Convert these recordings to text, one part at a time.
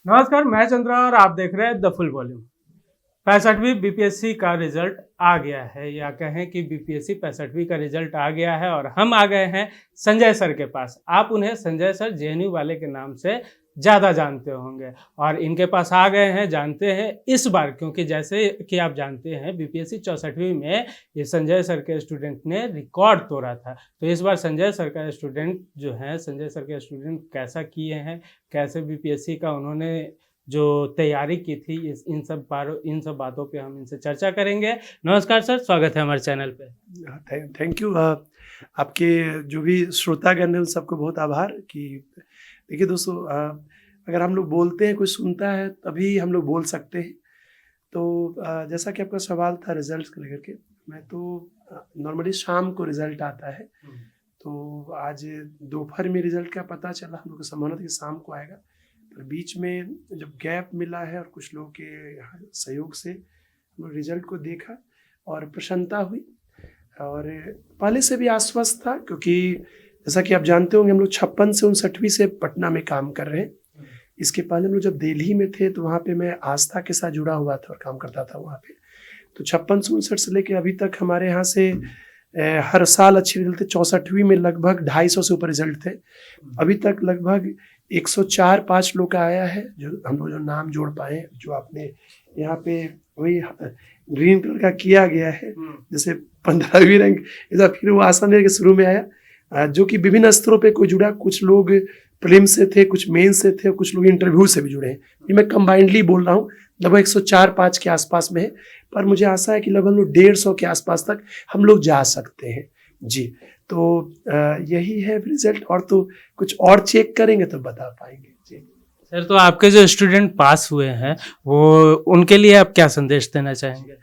नमस्कार, मैं चंद्रा और आप देख रहे हैं द फुल वॉल्यूम। 65वीं बीपीएससी का रिजल्ट आ गया है, या कहें कि बीपीएससी 65वीं का रिजल्ट आ गया है और हम आ गए हैं संजय सर के पास। आप उन्हें संजय सर जेएनयू वाले के नाम से ज़्यादा जानते होंगे और इनके पास आ गए हैं, जानते हैं इस बार, क्योंकि जैसे कि आप जानते हैं बीपीएससी 64वीं में ये संजय सर के स्टूडेंट ने रिकॉर्ड तोड़ा था। तो इस बार संजय सर का स्टूडेंट जो है, संजय सर के स्टूडेंट कैसा किए हैं, कैसे बीपीएससी का उन्होंने जो तैयारी की थी, इन सब बातों पे हम इनसे चर्चा करेंगे। नमस्कार सर, स्वागत है हमारे चैनल पे। Thank you. आपके जो भी श्रोतागण हैं उन सबको बहुत आभार। कि देखिए दोस्तों, अगर हम लोग बोलते हैं कोई सुनता है तभी हम लोग बोल सकते हैं। तो जैसा कि आपका सवाल था रिजल्ट को लेकर के, मैं तो नॉर्मली शाम को रिजल्ट आता है। तो आज दोपहर में रिजल्ट का पता चला, हम लोग को संभावना था कि शाम को आएगा, पर बीच में जब गैप मिला है और कुछ लोगों के सहयोग से हम लोग रिजल्ट को देखा और प्रसन्नता हुई। और पहले से भी आश्वस्त था, क्योंकि जैसा कि आप जानते होंगे हम लोग 56 से 59वीं से पटना में काम कर रहे हैं। इसके पहले हम लोग जब दिल्ली में थे तो वहाँ पे मैं आस्था के साथ जुड़ा हुआ था और काम करता था वहाँ पे। तो 56 से 59 से लेकर अभी तक हमारे यहाँ से हर साल अच्छे रिजल्ट थे। 64वीं में लगभग 250 से ऊपर रिजल्ट थे। अभी तक लगभग 104-5 लोग का आया है, जो हम लोग जो नाम जोड़ पाए, जो आपने यहाँ पे वही ग्रीन कलर का किया गया है, जैसे 15वीं रैंक इधर फिर वो आसान के शुरू में आया, जो कि विभिन्न स्तरों पे कोई जुड़ा। कुछ लोग प्रीलिम से थे, कुछ मेन से थे, कुछ लोग इंटरव्यू से भी जुड़े हैं। ये मैं कंबाइंडली बोल रहा हूँ, लगभग 104-5 के आसपास में है, पर मुझे आशा है कि लगभग 150 के आसपास तक हम लोग जा सकते हैं जी। तो यही है रिजल्ट, और तो कुछ और चेक करेंगे तो बता पाएंगे जी। सर, तो आपके जो स्टूडेंट पास हुए हैं वो उनके लिए आप क्या संदेश देना चाहेंगे?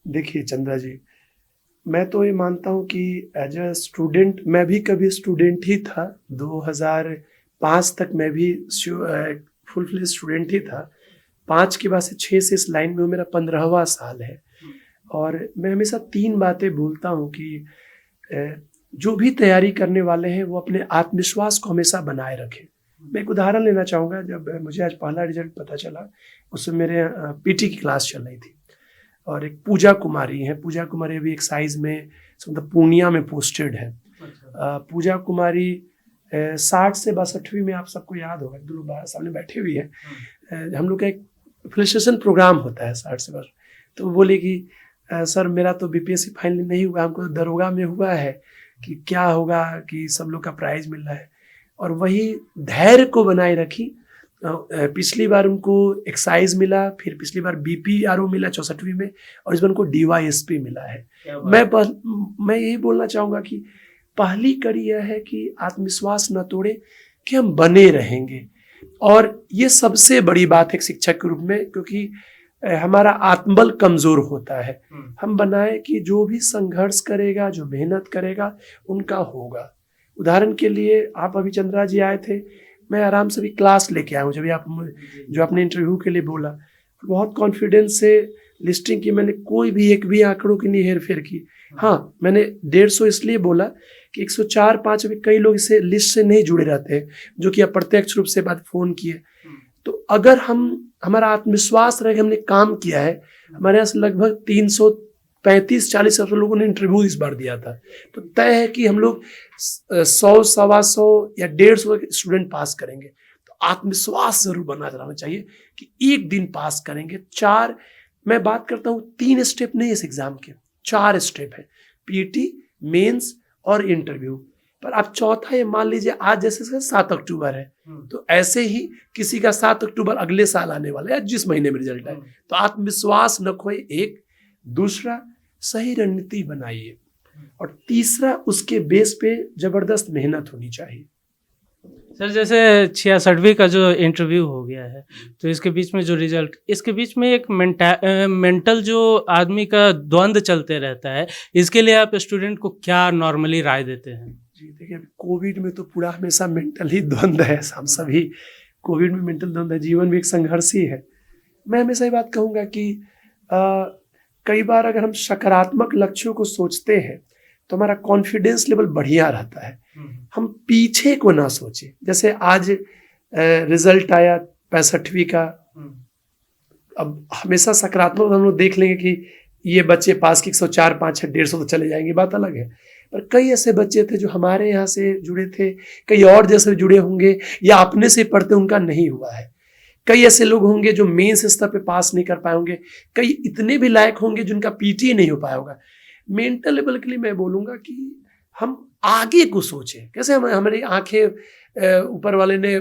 देखिए चंद्रा जी, मैं तो ये मानता हूँ कि एज अ स्टूडेंट मैं भी कभी स्टूडेंट ही था। 2005 तक मैं भी फुल फ्लेज स्टूडेंट ही था। 5 के बाद से 6 से इस लाइन में मेरा 15वां साल है। और मैं हमेशा 3 बातें बोलता हूँ कि जो भी तैयारी करने वाले हैं वो अपने आत्मविश्वास को हमेशा बनाए रखें। मैं एक उदाहरण लेना चाहूँगा। जब मुझे आज पहला रिजल्ट पता चला, उसमें मेरे पीटी की क्लास चल रही थी और एक पूजा कुमारी है। पूजा कुमारी अभी एक्साइज में मतलब पूर्णिया में पोस्टेड है। पूजा कुमारी 60 से 62वीं में, आप सबको याद होगा, दो लोग सामने बैठे हुए हैं। हम लोग का एक फिल्ट्रेशन प्रोग्राम होता है 60 से 62। तो वो बोले कि सर मेरा तो बीपीएससी फाइनल नहीं हुआ, हमको तो दरोगा में हुआ है, कि क्या होगा कि सब लोग का प्राइज मिल रहा है। और वही धैर्य को बनाए रखी। पिछली बार उनको एक्साइज मिला, फिर पिछली बार बीपीआरओ मिला 64वीं में, और इस बार उनको डीवाईएसपी मिला है। मैं यही बोलना चाहूँगा कि पहली कड़ी यह है कि आत्मविश्वास न तोड़े, कि हम बने रहेंगे। और ये सबसे बड़ी बात है शिक्षक के रूप में, क्योंकि हमारा आत्मबल कमजोर होता है। हम बनाए कि जो भी संघर्ष करेगा, जो मेहनत करेगा, उनका होगा। उदाहरण के लिए आप अभी चंद्रा जी आए थे, मैं आराम से भी क्लास लेके आया हूँ। जब आप जो आपने इंटरव्यू के लिए बोला, बहुत कॉन्फिडेंस से लिस्टिंग की, मैंने कोई भी एक भी आंकड़ों की नहीं हेर फेर की। हाँ, मैंने 150 इसलिए बोला कि 104-5 अभी कई लोग इसे लिस्ट से नहीं जुड़े रहते हैं, जो कि अप्रत्यक्ष रूप से बात फोन किए। तो अगर हमारा आत्मविश्वास रहे, हमने काम किया है, हमारे यहाँ से लगभग 335-40 लोगों ने इंटरव्यू इस बार दिया था, तो तय है कि हम लोग 100, 125 या 150 स्टूडेंट पास करेंगे। तो आत्मविश्वास जरूर बना रहना चाहिए कि एक दिन पास करेंगे। 4, मैं बात करता हूँ 3 स्टेप नहीं इस एग्जाम के, 4 स्टेप है, पीटी, मेंस और इंटरव्यू। पर आप चौथा ये मान लीजिए, आज जैसे 7 अक्टूबर है, तो ऐसे ही किसी का 7 अक्टूबर अगले साल आने वाला है, जिस महीने में रिजल्ट है। तो आत्मविश्वास न खोए, एक। दूसरा, सही रणनीति बनाइए। और तीसरा, उसके बेस पे जबरदस्त मेहनत होनी चाहिए। सर, जैसे 66वीं का जो इंटरव्यू हो गया है, तो इसके बीच में जो रिजल्ट, इसके बीच में एक मेंटल जो आदमी का द्वंद्व चलते रहता है, इसके लिए आप स्टूडेंट को क्या नॉर्मली राय देते हैं? जी देखिए, कोविड में तो पूरा हमेशा मेंटल ही द्वंद्व है। हम सभी कोविड में मेंटल द्वंद्व है, जीवन भी एक संघर्ष ही है। मैं हमेशा ये बात कहूँगा कि कई बार अगर हम सकारात्मक लक्ष्यों को सोचते हैं तो हमारा कॉन्फिडेंस लेवल बढ़िया रहता है। हम पीछे को ना सोचें। जैसे आज रिजल्ट आया, 65वीं का, अब हमेशा सकारात्मक हम लोग देख लेंगे कि ये बच्चे पास की 104, 5, 6, 150 तो चले जाएंगे, बात अलग है। पर कई ऐसे बच्चे थे जो हमारे यहाँ से जुड़े थे, कई और जैसे जुड़े होंगे या अपने से पढ़ते उनका नहीं हुआ है। कई ऐसे लोग होंगे जो मेंस स्तर पे पास नहीं कर पाए होंगे, कई इतने भी लायक होंगे जिनका पीटी नहीं हो पाया होगा। मेंटल लेवल के लिए मैं बोलूँगा कि हम आगे को सोचें। कैसे हमारी आंखें ऊपर वाले ने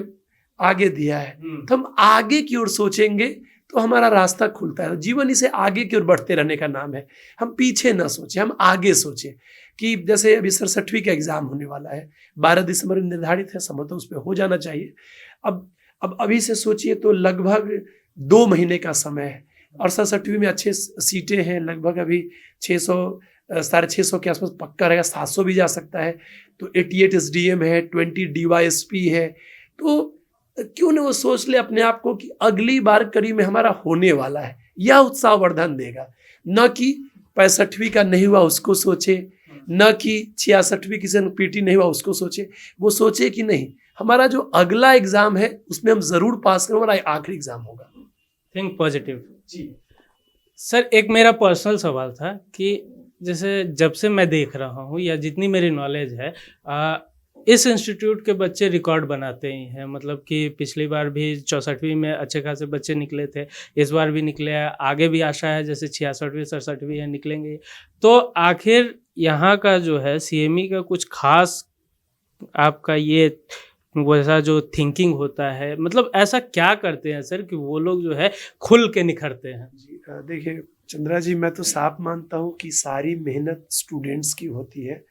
आगे दिया है, तो हम आगे की ओर सोचेंगे तो हमारा रास्ता खुलता है। जीवन इसे आगे की ओर बढ़ते रहने का नाम है। हम पीछे ना सोचें, हम आगे सोचें कि जैसे अभी 67वीं का एग्जाम होने वाला है, 12 दिसंबर निर्धारित है, संभवतः उस पर हो जाना चाहिए। अब अभी से सोचिए तो लगभग 2 महीने का समय है और 67वीं में अच्छे सीटें हैं, लगभग अभी 600 650 के आसपास पक्का रहेगा, 700 भी जा सकता है। तो 88 SDM है, 20 DYSP है। तो क्यों ना वो सोच ले अपने आप को कि अगली बार करीब में हमारा होने वाला है, यह उत्साहवर्धन देगा। न कि 65वीं का नहीं हुआ उसको सोचे, न कि 66वीं किसी ने पीटी नहीं हुआ उसको सोचे। वो सोचे कि नहीं, हमारा जो अगला एग्जाम है उसमें हम जरूर पास करेंगे, हमारा आखिरी एग्जाम होगा। Think positive. जी सर, एक मेरा पर्सनल सवाल था कि जैसे जब से मैं देख रहा हूँ या जितनी मेरी नॉलेज है, इस इंस्टीट्यूट के बच्चे रिकॉर्ड बनाते ही हैं। मतलब कि पिछली बार भी 64वीं में अच्छे खासे बच्चे निकले थे, इस बार भी निकले हैं, आगे भी आशा है जैसे 66वीं 67वीं है निकलेंगे। तो आखिर यहाँ का जो है CME का कुछ खास आपका ये वैसा जो थिंकिंग होता है, मतलब ऐसा क्या करते हैं सर कि वो लोग जो है खुल के निखरते हैं? जी देखिए चंद्रा जी, मैं तो साफ मानता हूँ कि सारी मेहनत स्टूडेंट्स की होती है।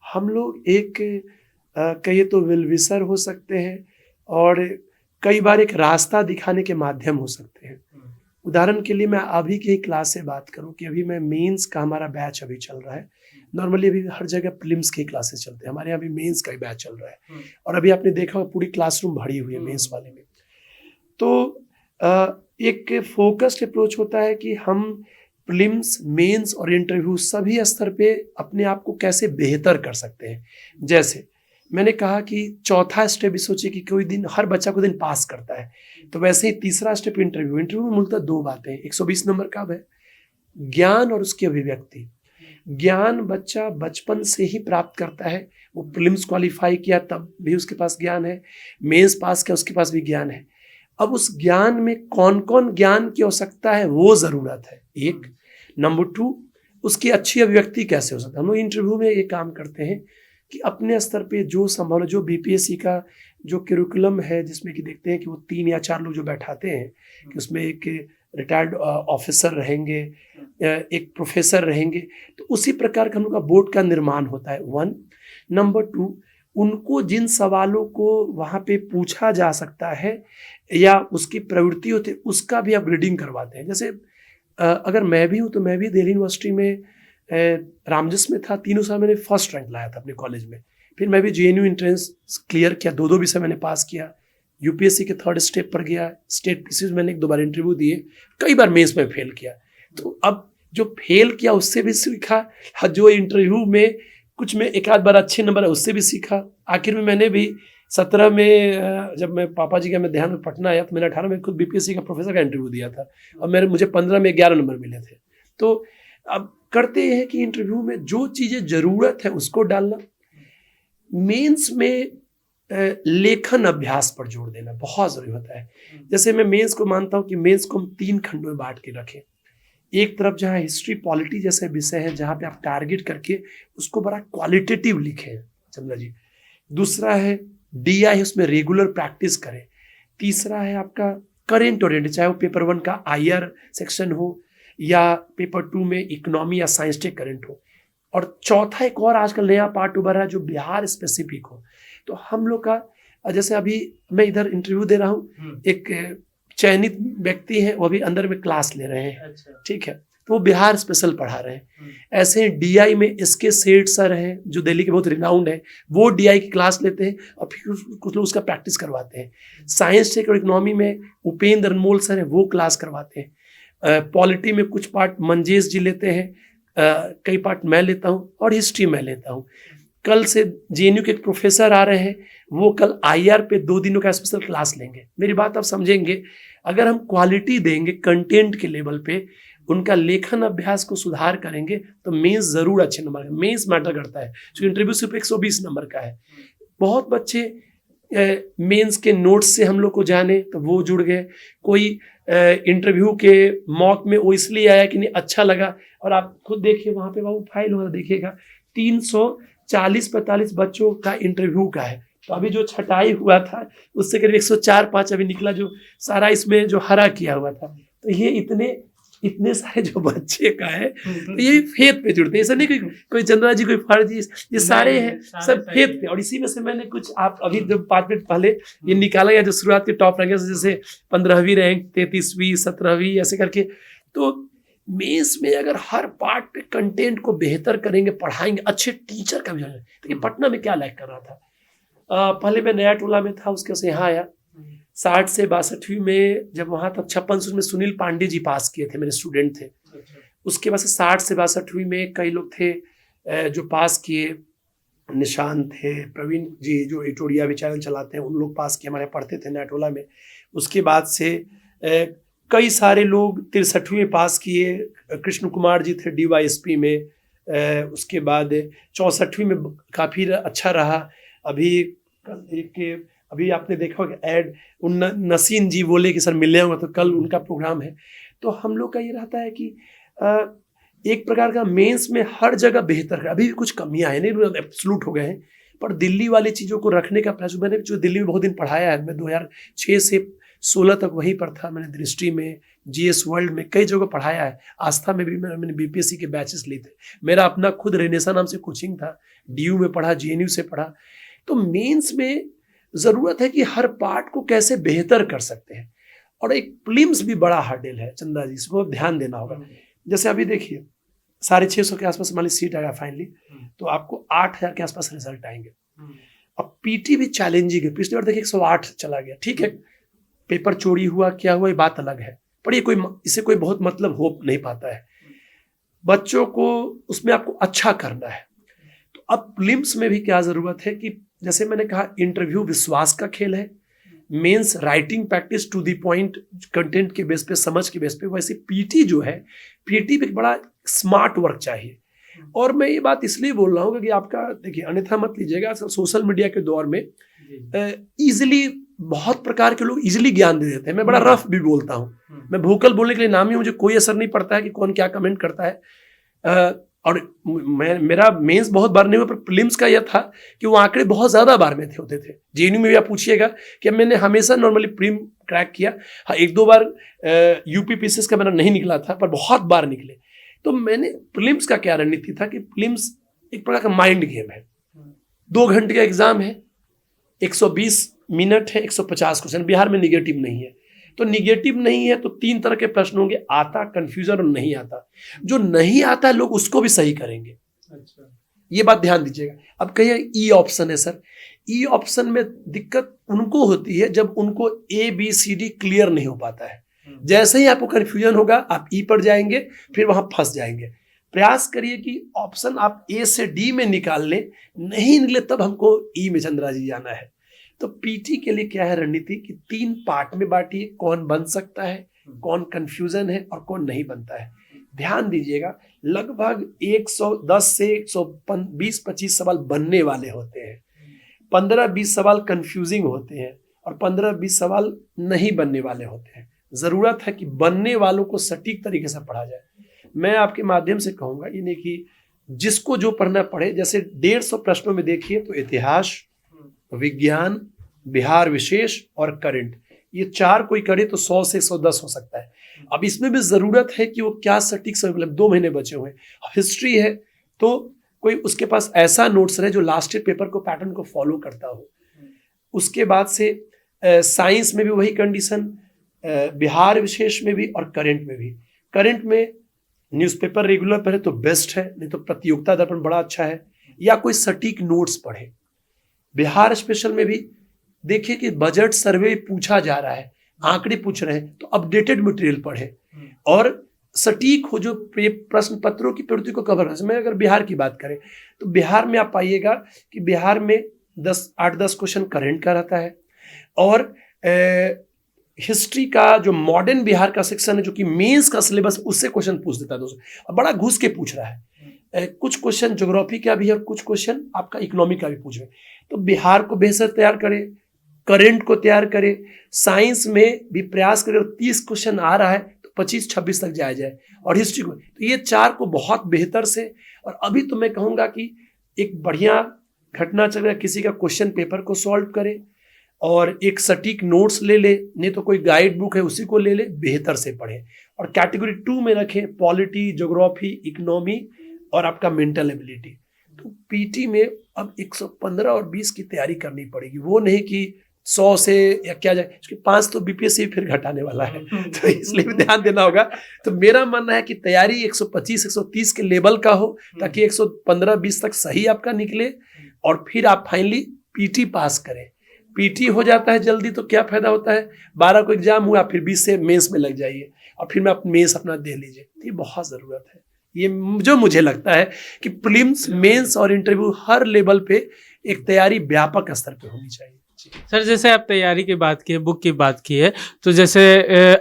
हम लोग एक कहिए तो वेलविशर हो सकते हैं और कई बार एक रास्ता दिखाने के माध्यम हो सकते हैं। उदाहरण के लिए मैं अभी की क्लास से बात करूं कि अभी मैं मेंस का हमारा बैच अभी चल रहा है। नॉर्मली अभी हर जगह प्रीलिम्स की क्लासेस चलते हैं, हमारे यहाँ भी मेंस का ही बैच चल रहा है। और अभी आपने देखा होगा पूरी क्लासरूम भरी हुई है मेंस वाले में। तो एक फोकस्ड अप्रोच होता है कि हम प्रीलिम्स, मेंस और इंटरव्यू सभी स्तर पे अपने आप को कैसे बेहतर कर सकते हैं। जैसे मैंने कहा कि चौथा स्टेप सोचिए कि कोई दिन हर बच्चा को दिन पास करता है, तो वैसे ही तीसरा स्टेप इंटरव्यू में मूलतः 2 बातें। 120 नंबर का है ज्ञान और उसकी अभिव्यक्ति। ज्ञान बच्चा बचपन से ही प्राप्त करता है। वो प्रीलिम्स क्वालिफाई किया तब भी उसके पास ज्ञान है, मेंस पास किया उसके पास भी ज्ञान है। अब उस ज्ञान में कौन कौन ज्ञान की आवश्यकता है वो जरूरत है, एक। नंबर 2, उसकी अच्छी अभिव्यक्ति कैसे हो सकता है। हम लोग इंटरव्यू में ये काम करते हैं कि अपने स्तर पे जो संभव, जो BPSC का जो करिकुलम है जिसमें कि देखते हैं कि वो 3 या 4 लोग जो बैठाते हैं कि उसमें एक रिटायर्ड ऑफिसर रहेंगे, एक प्रोफेसर रहेंगे, तो उसी प्रकार का हम लोग का बोर्ड का निर्माण होता है, 1। नंबर 2, उनको जिन सवालों को वहाँ पे पूछा जा सकता है या उसकी प्रवृत्ति होती है उसका भी अपग्रेडिंग करवाते हैं। जैसे अगर मैं भी हूँ तो मैं भी दिल्ली यूनिवर्सिटी में रामजस में था, 3 साल मैंने फर्स्ट रैंक लाया था अपने कॉलेज में। फिर मैं भी JNU एंट्रेंस क्लियर किया, 2 विषय मैंने पास किया। UPSC के 3rd स्टेप पर गया, स्टेट पीसीज मैंने 1-2 बार इंटरव्यू दिए, कई बार मेंस में फेल किया। तो अब जो फेल किया उससे भी सीखा, जो इंटरव्यू में कुछ में 1-8 बार अच्छे नंबर है उससे भी सीखा। आखिर में मैंने भी 17 में जब मैं पापा जी का मैं ध्यान में पटना आया तो मैंने 18 में खुद BPSC का प्रोफेसर का इंटरव्यू दिया था और मुझे 15 में 11 नंबर मिले थे। तो अब करते हैं कि इंटरव्यू में जो चीज़ें ज़रूरत है उसको डालना। मेंस में लेखन अभ्यास पर जोर देना बहुत ज़रूरी होता है। जैसे मैं मेंस को मानता हूँ कि मेंस को हम 3 खंडों में बांट के रखें। एक तरफ जहाँ हिस्ट्री पॉलिटी जैसे विषय हैं जहाँ पे आप टारगेट करके उसको बड़ा क्वालिटेटिव लिखें चंद्रा जी। दूसरा है DI, उसमें रेगुलर प्रैक्टिस करें। तीसरा है आपका करेंट ओरिएंटेड, चाहे वो पेपर 1 का IR सेक्शन हो या पेपर 2 में इकोनॉमी या साइंस टेक करेंट हो। और चौथा एक और आजकल नया पार्ट उभर रहा है जो बिहार स्पेसिफिक हो। तो हम लोग का जैसे अभी मैं इधर इंटरव्यू दे रहा हूँ, एक चयनित व्यक्ति है वो अभी अंदर में क्लास ले रहे हैं, ठीक है, तो वो बिहार स्पेशल पढ़ा रहे हैं। ऐसे DI में SK सेठ सर हैं जो दिल्ली के बहुत रिनाउंड है, वो DI की क्लास लेते हैं और फिर कुछ लोग उसका प्रैक्टिस करवाते हैं। साइंस टेक और इकोनॉमी में उपेंद्र अनमोल सर हैं, वो क्लास करवाते हैं। पॉलिटी में कुछ पार्ट मंजेश जी लेते हैं, कई पार्ट मैं लेता हूँ और हिस्ट्री मैं लेता हूँ। कल से जेएनयू के एक प्रोफेसर आ रहे हैं, वो कल आईआर पे 2 दिनों का स्पेशल क्लास लेंगे। मेरी बात आप समझेंगे, अगर हम क्वालिटी देंगे कंटेंट के लेवल पे, उनका लेखन अभ्यास को सुधार करेंगे तो मेंस जरूर अच्छे नंबर का, मेंस मैटर करता है, क्योंकि इंटरव्यू सिर्फ 120 नंबर का है। बहुत बच्चे मेंस के नोट्स से हम लोग को जाने तो वो जुड़ गए, कोई इंटरव्यू के मॉक में वो इसलिए आया कि नहीं अच्छा लगा, और आप खुद देखिए वहाँ पे वो फाइल होगा देखिएगा 340-45 बच्चों का इंटरव्यू का है। तो अभी जो छटाई हुआ था उससे करीब 104-5 अभी निकला, जो सारा इसमें जो हरा किया हुआ था। तो ये इतने सारे जो बच्चे का है, तो ये फेथ पे जुड़ते हैं। ऐसा नहीं कोई चंद्रा जी, कोई फर्जी, ये सारे हैं सब फेथ पे। और इसी में से मैंने कुछ, आप अभी जब 5 मिनट पहले ये निकाला गया जो शुरुआत के टॉप रैंक, जैसे 15वीं रैंक, 33वीं, 17वीं, ऐसे करके। तो मेंस में अगर हर पार्ट पे कंटेंट को बेहतर करेंगे, पढ़ाएंगे, अच्छे टीचर का भी होगा। देखिए पटना में क्या लैक कर रहा था, पहले मैं नया टोला में था, उसके से यहाँ आया 60 से 62वीं में, जब वहाँ तक 56 में सुनील पांडे जी पास किए थे, मेरे स्टूडेंट थे। उसके बाद से 60 से 62वीं में कई लोग थे जो पास किए, निशान थे, प्रवीण जी जो एटोरिया भी चैनल चलाते हैं, उन लोग पास किए, हमारे पढ़ते थे नया टोला में। उसके बाद से कई सारे लोग 63वीं में पास किए, कृष्ण कुमार जी थे DYSP में। उसके बाद 64वीं में काफ़ी अच्छा रहा। अभी आपने देखा होगा ऐड, नसीन जी बोले कि सर मिलने होगा, तो कल उनका प्रोग्राम है। तो हम लोग का ये रहता है कि एक प्रकार का मेंस में हर जगह बेहतर है। अभी भी कुछ कमियां हैं, नहीं एब्सोल्यूट हो गए हैं, पर दिल्ली वाली चीज़ों को रखने का प्रयास। मैंने जो दिल्ली में बहुत दिन पढ़ाया है, मैं 2006 से 16 तक वहीं पर था। मैंने दृष्टि में, GS वर्ल्ड में, कई जगह पढ़ाया है। आस्था में भी मैंने BPSC के बैचेस लिए थे। मेरा अपना खुद रेनेसा नाम से कोचिंग था, DU में पढ़ा, JNU से पढ़ा। तो मेंस में ज़रूरत है कि हर पार्ट को कैसे बेहतर कर सकते हैं। और एक प्रीलिम्स भी बड़ा हर्डल है चंद्रा जी, इसको ध्यान देना होगा। जैसे अभी देखिए 650 के आसपास हमारी सीट आएगा फाइनली, तो आपको 8000 के आसपास रिजल्ट आएंगे। अब PT भी चैलेंजिंग है। पिछली बार देखिए 108 चला गया, ठीक है, पेपर चोरी हुआ, क्या हुआ, ये बात अलग है, पर ये इससे कोई बहुत मतलब हो नहीं पाता है। बच्चों को उसमें आपको अच्छा करना है। तो अब प्रीलिम्स में भी क्या ज़रूरत है कि जैसे मैंने कहा, इंटरव्यू विश्वास का खेल है, mains writing practice to the point, content के बेस पे, समझ के बेस पे। वैसे PT जो है, PT पे बड़ा स्मार्ट वर्क चाहिए। और मैं ये बात इसलिए बोल रहा हूँ कि आपका देखिए, अन्यथा मत लीजिएगा, सोशल मीडिया के दौर में इजिली बहुत प्रकार के लोग इजिली ज्ञान दे देते हैं। मैं बड़ा रफ भी बोलता हूँ, मैं भूकल बोलने के लिए नाम ही, मुझे कोई असर नहीं पड़ता है कि कौन क्या कमेंट करता है। और मेरा मेंस बहुत बार नहीं हुआ, पर प्रीलिम्स का यह था कि वो आंकड़े बहुत ज़्यादा बार में होते थे। JNU में भी आप पूछिएगा कि मैंने हमेशा नॉर्मली प्रीलिम क्रैक किया। हाँ, 1-2 बार UPPCS का मेरा नहीं निकला था, पर बहुत बार निकले। तो मैंने प्रीलिम्स का क्या रणनीति था कि प्रीलिम्स एक प्रकार का माइंड गेम है। 2 घंटे का एग्जाम है, 120 मिनट है, 150 क्वेश्चन। बिहार में निगेटिव नहीं है, तो निगेटिव नहीं है तो 3 तरह के प्रश्न होंगे, आता, कंफ्यूजन और नहीं आता। जो नहीं आता है लोग उसको भी सही करेंगे। अच्छा, ये बात ध्यान दीजिएगा। अब कहिए E ऑप्शन है सर, E ऑप्शन में दिक्कत उनको होती है जब उनको ABCD क्लियर नहीं हो पाता है। जैसे ही आपको कंफ्यूजन होगा आप E पर जाएंगे, फिर वहां फंस जाएंगे। प्रयास करिए कि ऑप्शन आप A से D में निकाल लें, नहीं निकले तब हमको E में चंद्रा जी जाना है। तो PT के लिए क्या है रणनीति कि 3 पार्ट में बांटिए, कौन बन सकता है, कौन कंफ्यूजन है और कौन नहीं बनता है। ध्यान दीजिएगा, लगभग 110 से 120-25 सवाल बनने वाले होते हैं, 15-20 सवाल कंफ्यूजिंग होते हैं और 15-20 सवाल नहीं बनने वाले होते हैं। ज़रूरत है कि बनने वालों को सटीक तरीके से पढ़ा जाए। मैं आपके माध्यम से कहूँगा ये नहीं कि जिसको जो पढ़ना पढ़े। जैसे 150 प्रश्नों में देखिए तो इतिहास, विज्ञान, बिहार विशेष और करंट, ये 4 कोई करे तो 100 से 110 हो सकता है। अब इसमें भी ज़रूरत है कि वो क्या सटीक से, मतलब 2 महीने बचे हुए हैं। हिस्ट्री है तो कोई उसके पास ऐसा नोट्स रहे जो लास्ट ईयर पेपर को, पैटर्न को फॉलो करता हो। उसके बाद से साइंस में भी वही कंडीशन, बिहार विशेष में भी और करंट में भी। करंट में न्यूज़पेपर रेगुलर पढ़े तो बेस्ट है, नहीं तो प्रतियोगिता दर्पण बड़ा अच्छा है, या कोई सटीक नोट्स पढ़े। बिहार स्पेशल में भी देखिए कि बजट सर्वे पूछा जा रहा है, आंकड़े पूछ रहे हैं, तो अपडेटेड मटेरियल पढ़े। और सटीक हो, जो प्रश्न पत्रों की प्रवृत्ति को कवर कर। मैं अगर बिहार की बात करें तो बिहार में आप पाइएगा कि बिहार में 8-10 क्वेश्चन करंट का रहता है, और हिस्ट्री का जो मॉडर्न बिहार का सेक्शन है, जो कि मेंस का सिलेबस, उससे क्वेश्चन पूछ देता है दोस्तों, और बड़ा घुस के पूछ रहा है। कुछ क्वेश्चन ज्योग्राफी का भी है और कुछ क्वेश्चन आपका इकोनॉमी का भी पूछ रहे हैं। तो बिहार को बेहतर तैयार करें, करंट को तैयार करें, साइंस में भी प्रयास करें, और 30 क्वेश्चन आ रहा है तो 25-26 तक जाया जाए, और हिस्ट्री को, तो ये 4 को बहुत बेहतर से। और अभी तो मैं कहूँगा कि एक बढ़िया घटना चक्र किसी का क्वेश्चन पेपर को सॉल्व करे, और एक सटीक नोट्स ले ले, नहीं तो कोई गाइड बुक है उसी को ले ले, बेहतर से पढ़े, और कैटेगरी 2 में रखें पॉलिटी, ज्योग्राफी, इकोनॉमी और आपका मेंटल एबिलिटी। तो पीटी में अब 115 और 20 की तैयारी करनी पड़ेगी, वो नहीं कि 100 से या क्या जाए, उसके 5 तो बीपीएससी फिर घटाने वाला है, तो इसलिए भी ध्यान देना होगा। तो मेरा मानना है कि तैयारी 125-130 के लेवल का हो, ताकि 115-20 तक सही आपका निकले, और फिर आप फाइनली पीटी पास करें। पीटी हो जाता है जल्दी तो क्या फायदा होता है, 12 को एग्जाम हुआ, फिर 20 से मेंस में लग जाइए, और फिर में आप मेंस अपना दे लीजिए। ये बहुत ज़रूरत है, ये जो मुझे लगता है कि प्रीलिम्स, मेंस और इंटरव्यू हर लेवल पे एक तैयारी व्यापक स्तर पे होनी चाहिए। सर, जैसे आप तैयारी की बात की है, बुक की बात की है, तो जैसे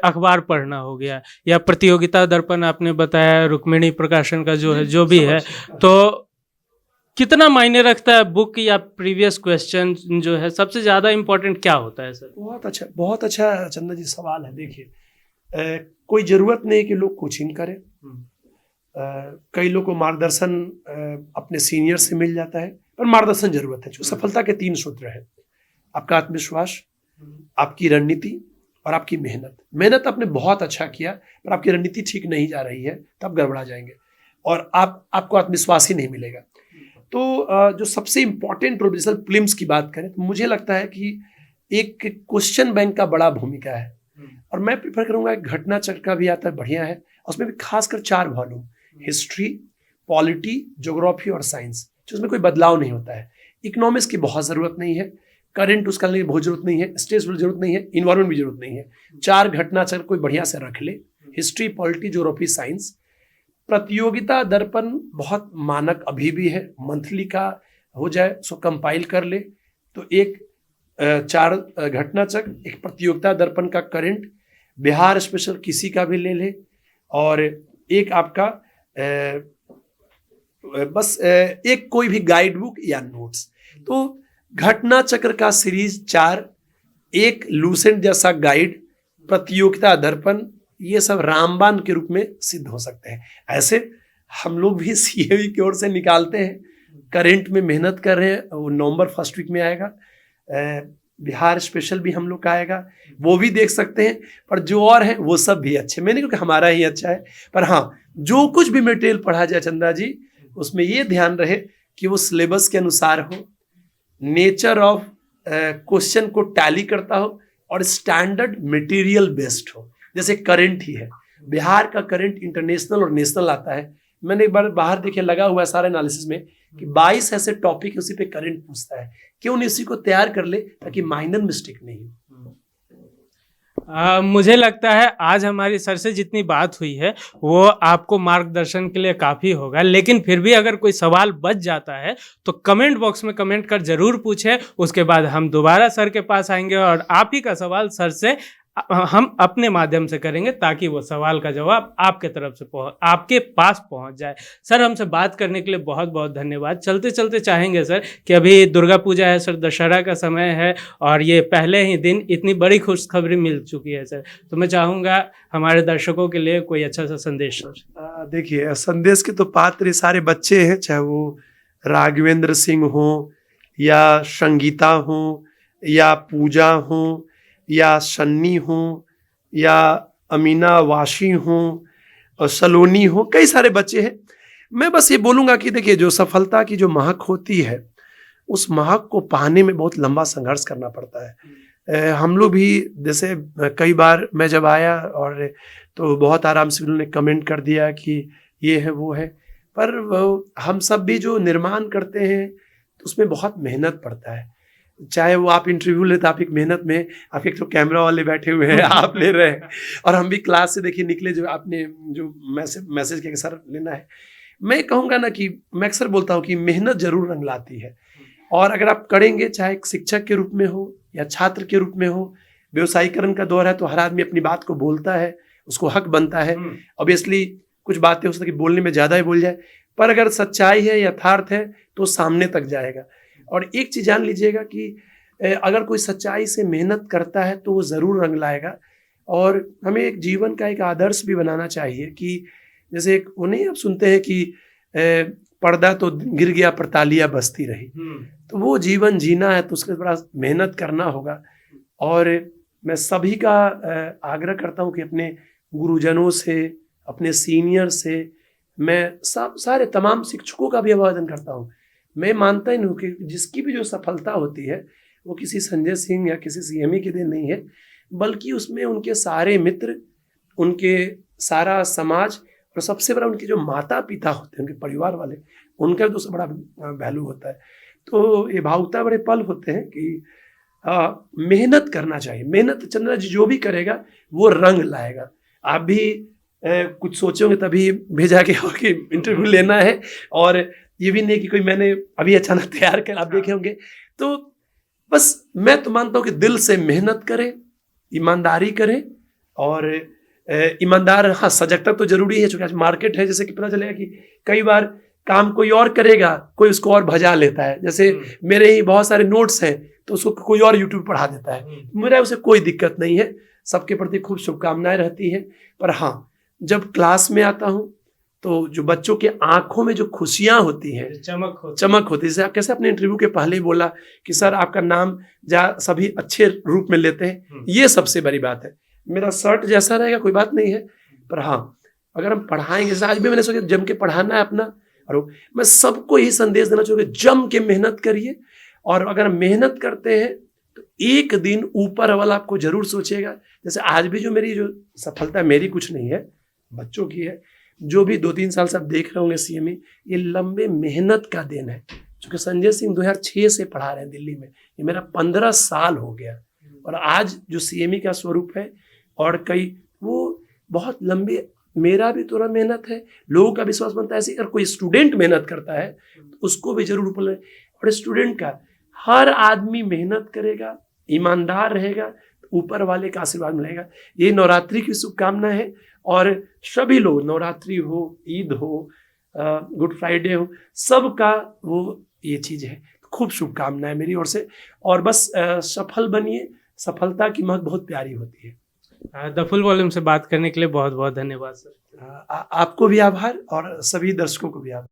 अखबार पढ़ना हो गया, या प्रतियोगिता दर्पण आपने बताया, रुक्मिणी प्रकाशन का जो है, जो भी है, तो कितना मायने रखता है बुक या प्रीवियस क्वेश्चन जो है, सबसे ज़्यादा इम्पोर्टेंट क्या होता है सर? बहुत अच्छा चंदा जी सवाल है। देखिए, कोई ज़रूरत नहीं कि लोग कोचिंग करें। कई लोग को मार्गदर्शन अपने सीनियर से मिल जाता है, पर मार्गदर्शन जरूरत है। जो सफलता के 3 सूत्र हैं, आपका आत्मविश्वास, आपकी रणनीति और आपकी मेहनत। मेहनत आपने बहुत अच्छा किया, पर आपकी रणनीति ठीक नहीं जा रही है, तब गड़बड़ा जाएंगे, और आपको आत्मविश्वास ही नहीं मिलेगा। तो जो सबसे इम्पोर्टेंट प्रोफेशनल प्रीलिम्स की बात करें तो मुझे लगता है कि एक क्वेश्चन बैंक का बड़ा भूमिका है, और मैं प्रेफर करूंगा घटना चक्र का भी आता है, बढ़िया है, उसमें भी खासकर 4 वॉल्यूम, हिस्ट्री, पॉलिटी, ज्योग्राफी और साइंस, जो उसमें कोई बदलाव नहीं होता है। इकोनॉमिक्स की बहुत ज़रूरत नहीं है, करंट उसका लेने की बहुत जरूरत नहीं है, स्टेज की जरूरत नहीं है, इन्वायरमेंट भी जरूरत नहीं है। 4 घटना चक्र कोई बढ़िया से रख ले, हिस्ट्री, पॉलिटी, ज्योग्राफी, साइंस। प्रतियोगिता दर्पण बहुत मानक अभी भी है, मंथली का हो जाए, उसको कंपाइल कर ले, तो एक 4 घटना चक्र, एक प्रतियोगिता दर्पण का करंट, बिहार स्पेशल किसी का भी ले ले, और एक आपका बस एक कोई भी गाइड बुक या नोट्स। तो घटना चक्र का सीरीज 4, एक लूसेंट जैसा गाइड, प्रतियोगिता दर्पण, ये सब रामबाण के रूप में सिद्ध हो सकते हैं। ऐसे हम लोग भी सीएवी की ओर से निकालते हैं, करंट में मेहनत कर रहे हैं, वो नवंबर फर्स्ट वीक में आएगा। बिहार स्पेशल भी हम लोग का आएगा, वो भी देख सकते हैं। पर जो और है वो सब भी अच्छे, मैंने क्योंकि हमारा ही अच्छा है, पर हाँ, जो कुछ भी मटेरियल पढ़ा जाए चंदा जी, उसमें ये ध्यान रहे कि वो सिलेबस के अनुसार हो, नेचर ऑफ क्वेश्चन को टैली करता हो, और स्टैंडर्ड मटेरियल बेस्ड हो। जैसे करंट ही है, बिहार का करंट इंटरनेशनल और नेशनल आता है। मैंने एक बार बाहर देखे, लगा हुआ है सारे एनालिसिस में कि 22 ऐसे टॉपिक है, उसी पे करंट पूछता है। क्यों नहीं उसी को तैयार कर ले, ताकि माइनर मिस्टेक नहीं हो। मुझे लगता है आज हमारी सर से जितनी बात हुई है वो आपको मार्गदर्शन के लिए काफ़ी होगा, लेकिन फिर भी अगर कोई सवाल बच जाता है तो कमेंट बॉक्स में कमेंट कर जरूर पूछें। उसके बाद हम दोबारा सर के पास आएंगे और आप ही का सवाल सर से हम अपने माध्यम से करेंगे, ताकि वो सवाल का जवाब आपके तरफ से आपके पास पहुंच जाए। सर, हमसे बात करने के लिए बहुत बहुत धन्यवाद। चलते चलते चाहेंगे सर कि अभी दुर्गा पूजा है सर, दशहरा का समय है, और ये पहले ही दिन इतनी बड़ी खुशखबरी मिल चुकी है सर, तो मैं चाहूँगा हमारे दर्शकों के लिए कोई अच्छा सा संदेश सर। देखिए, संदेश के तो पात्र सारे बच्चे हैं, चाहे वो राघवेंद्र सिंह हो, या संगीता हो, या पूजा हो, या सन्नी हो, या अमीना वाशी हो, और सलोनी हो, कई सारे बच्चे हैं। मैं बस ये बोलूँगा कि देखिए, जो सफलता की जो महक होती है, उस महक को पाने में बहुत लंबा संघर्ष करना पड़ता है। हम लोग भी, जैसे कई बार मैं जब आया और तो बहुत आराम से उन्होंने कमेंट कर दिया कि ये है वो है, पर हम सब भी जो निर्माण करते हैं तो उसमें बहुत मेहनत पड़ता है। चाहे वो आप इंटरव्यू लेते, आप एक मेहनत में, आप एक तो कैमरा वाले बैठे हुए हैं, आप ले रहे हैं, और हम भी क्लास से देखिए निकले, जो आपने जो मैसेज किया कि सर लेना है, मैं कहूँगा ना कि मैं अक्सर बोलता हूँ कि मेहनत जरूर रंग लाती है, और अगर आप करेंगे, चाहे एक शिक्षक के रूप में हो या छात्र के रूप में हो, व्यवसायीकरण का दौर है तो हर आदमी अपनी बात को बोलता है, उसको हक बनता है। ऑब्वियसली कुछ बातें हो सकती है कि बोलने में ज़्यादा ही बोल जाए, पर अगर सच्चाई है, यथार्थ है, तो सामने तक जाएगा। और एक चीज़ जान लीजिएगा कि अगर कोई सच्चाई से मेहनत करता है तो वो ज़रूर रंग लाएगा। और हमें एक जीवन का एक आदर्श भी बनाना चाहिए कि जैसे एक वो नहीं आप सुनते हैं कि पर्दा तो गिर गया पर तालियां बजती रही, तो वो जीवन जीना है तो उसके बड़ा मेहनत करना होगा। और मैं सभी का आग्रह करता हूँ कि अपने गुरुजनों से, अपने सीनियर से, मैं सारे तमाम शिक्षकों का भी अभिवादन करता हूँ। मैं मानता ही नहीं कि जिसकी भी जो सफलता होती है वो किसी संजय सिंह या किसी सीएमई के दिन नहीं है, बल्कि उसमें उनके सारे मित्र, उनके सारा समाज, और सबसे बड़ा उनके जो माता पिता होते हैं, उनके परिवार वाले, उनका तो सबसे बड़ा वैल्यू होता है। तो ये भावुकता बड़े पल होते हैं कि मेहनत करना चाहिए। मेहनत चंद्रा जी जो भी करेगा वो रंग लाएगा। आप भी कुछ सोचे होंगे तभी भेजा कि इंटरव्यू लेना है, और ये भी नहीं कि कोई मैंने अभी अचानक तैयार कर, आप देखे होंगे। तो बस मैं तो मानता हूँ कि दिल से मेहनत करें, ईमानदारी करें, और ईमानदार, हाँ सजगता तो जरूरी है, चूंकि आज मार्केट है, जैसे कि पता चलेगा कि कई बार काम कोई और करेगा, कोई उसको और भजा लेता है। जैसे मेरे ही बहुत सारे नोट्स हैं तो उसको कोई और यूट्यूब पढ़ा देता है, मेरा उसे कोई दिक्कत नहीं है, सबके प्रति खूब शुभकामनाएं रहती है। पर हाँ, जब क्लास में आता हूँ तो जो बच्चों के आंखों में जो खुशियां होती हैं, चमक होती है, जैसे कैसे अपने इंटरव्यू के पहले ही बोला कि सर आपका नाम सभी अच्छे रूप में लेते हैं, ये सबसे बड़ी बात है। मेरा शर्ट जैसा रहेगा कोई बात नहीं है, पर हाँ अगर हम पढ़ाएंगे, जैसे आज भी मैंने सोचा जम के पढ़ाना है अपना, और मैं सबको यही संदेश देना चाहूँगा, जम के मेहनत करिए, और अगर मेहनत करते हैं तो एक दिन ऊपर वाला आपको जरूर सोचेगा। जैसे आज भी जो मेरी जो सफलता, मेरी कुछ नहीं है, बच्चों की है, जो भी 2-3 साल से आप देख रहे होंगे सीएमई, ये लंबे मेहनत का दिन है। क्योंकि संजय सिंह 2006 से पढ़ा रहे हैं दिल्ली में, ये मेरा 15 साल हो गया, और आज जो सीएमई का स्वरूप है, और कई वो बहुत लंबे, मेरा भी थोड़ा मेहनत है, लोगों का विश्वास बनता है। ऐसे अगर कोई स्टूडेंट मेहनत करता है तो उसको भी जरूर ऊपर, और स्टूडेंट का हर आदमी मेहनत करेगा, ईमानदार रहेगा, ऊपर वाले का आशीर्वाद मिलेगा। ये नवरात्रि की शुभकामना है, और सभी लोग, नवरात्रि हो, ईद हो, गुड फ्राइडे हो, सबका वो ये चीज़ है। खूब शुभकामनाएं मेरी ओर से, और बस सफल बनिए, सफलता की महक बहुत प्यारी होती है। द फुल वॉल्यूम से बात करने के लिए बहुत बहुत धन्यवाद सर। आपको भी आभार, और सभी दर्शकों को भी आभार।